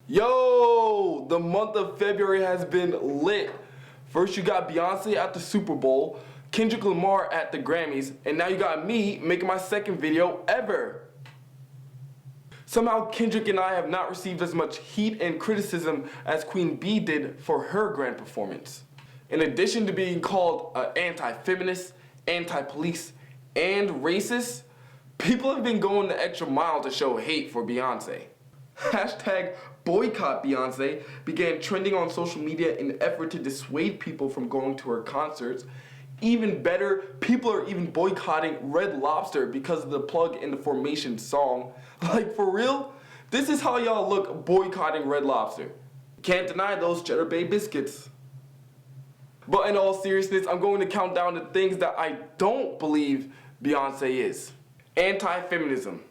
Yo, the month of February has been lit. First you got Beyonce at the Super Bowl, Kendrick Lamar at the Grammys, and now you got me making my second video ever. Somehow Kendrick and I have not received as much heat and criticism as Queen Bee did for her grand performance. In addition to being called anti-feminist, anti-police, and racist, people have been going the extra mile to show hate for Beyonce. Hashtag boycott Beyonce began trending on social media in an effort to dissuade people from going to her concerts. Even better, people are even boycotting Red Lobster because of the plug in the Formation song. Like, for real? This is how y'all look boycotting Red Lobster. Can't deny those Cheddar Bay biscuits. But in all seriousness, I'm going to count down the things that I don't believe Beyonce is. Anti-feminism.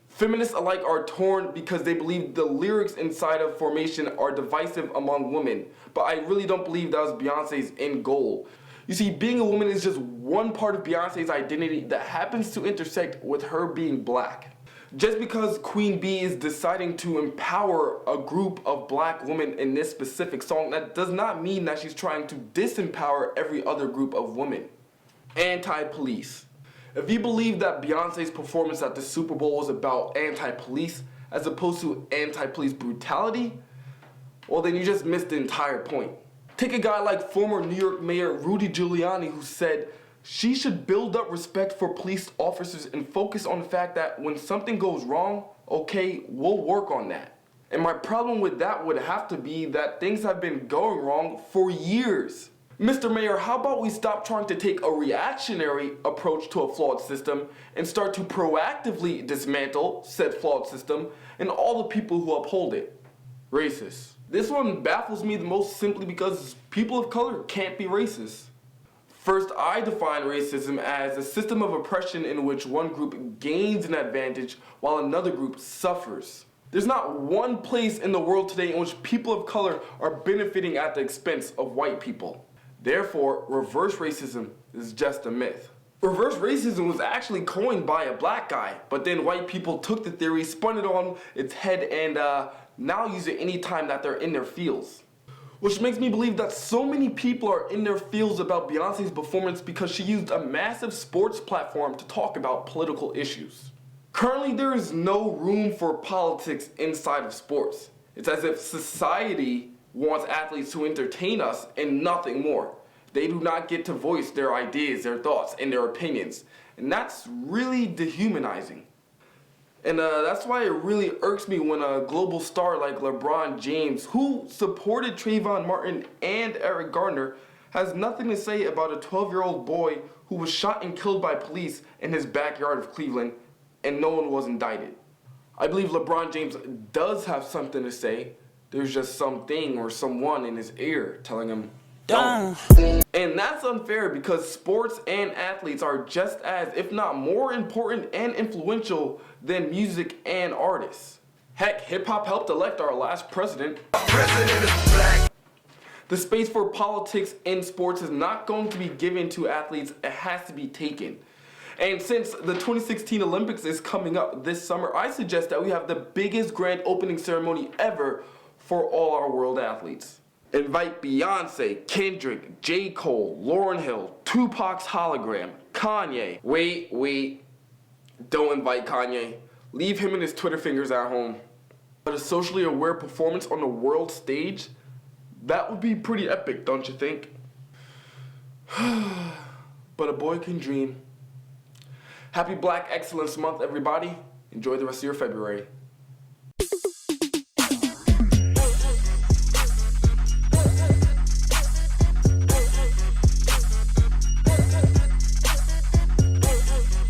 Feminists alike are torn because they believe the lyrics inside of Formation are divisive among women, but I really don't believe that was Beyonce's end goal. You see, being a woman is just one part of Beyonce's identity that happens to intersect with her being black. Just because Queen Bee is deciding to empower a group of black women in this specific song, that does not mean that she's trying to disempower every other group of women. Anti-police. If you believe that Beyonce's performance at the Super Bowl was about anti-police as opposed to anti-police brutality, well then you just missed the entire point. Take a guy like former New York Mayor Rudy Giuliani, who said she should build up respect for police officers and focus on the fact that when something goes wrong, okay, we'll work on that. And my problem with that would have to be that things have been going wrong for years. Mr. Mayor, how about we stop trying to take a reactionary approach to a flawed system and start to proactively dismantle said flawed system and all the people who uphold it? Racist. This one baffles me the most simply because people of color can't be racist. First, I define racism as a system of oppression in which one group gains an advantage while another group suffers. There's not one place in the world today in which people of color are benefiting at the expense of white people. Therefore, reverse racism is just a myth. Reverse racism was actually coined by a black guy, but then white people took the theory, spun it on its head, and now use it anytime that they're in their feels. Which makes me believe that so many people are in their feels about Beyonce's performance because she used a massive sports platform to talk about political issues. Currently, there is no room for politics inside of sports. It's as if society wants athletes to entertain us and nothing more. They do not get to voice their ideas, their thoughts, and their opinions. And that's really dehumanizing. And that's why it really irks me when a global star like LeBron James, who supported Trayvon Martin and Eric Garner, has nothing to say about a 12-year-old boy who was shot and killed by police in his backyard of Cleveland, and no one was indicted. I believe LeBron James does have something to say. There's just something or someone in his ear telling him, don't. And that's unfair because sports and athletes are just as, if not more important and influential than music and artists. Heck, hip-hop helped elect our last president. President is black. The space for politics in sports is not going to be given to athletes, it has to be taken. And since the 2016 Olympics is coming up this summer, I suggest that we have the biggest grand opening ceremony ever for all our world athletes. Invite Beyonce, Kendrick, J. Cole, Lauryn Hill, Tupac's hologram, Kanye. Wait, don't invite Kanye. Leave him and his Twitter fingers at home. But a socially aware performance on the world stage, that would be pretty epic, don't you think? But a boy can dream. Happy Black Excellence Month, everybody. Enjoy the rest of your February.